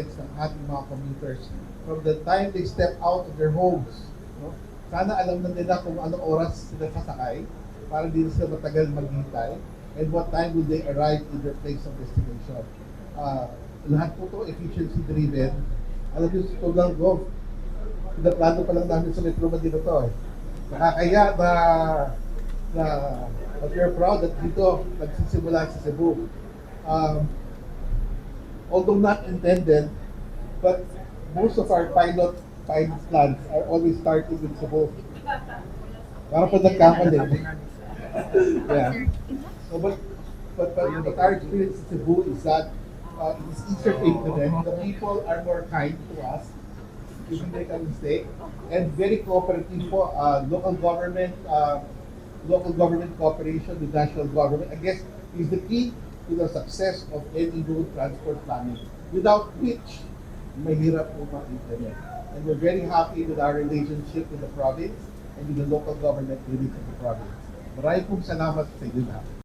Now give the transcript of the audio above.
experience ng ating mga commuters from the time they step out of their homes. No? Sana alam na nila kung anong oras sila sasakay para hindi na sila matagal maghintay and what time will they arrive in their place of destination. Lahat po to efficiency driven. Alam niyo, sa Tugang Gov, pinaplano pa lang namin sa Metro Manila to eh. Nakakaya na but we're proud that dito nagsisimula sa Cebu. Although not intended, but most of our pilot plans are always starting in Cebu. Para po nagkamali. Yeah. So, but our experience in Cebu is that it is easier to implement. The people are more kind to us if we make a mistake, and very cooperative po. Local government cooperation with national government, I guess, is the key to the success of any road transport planning. Without which, mahirap po ma-implement. And we're very happy with our relationship with the province and with the local government units of the province. Maraming pong salamat sa inyo lahat.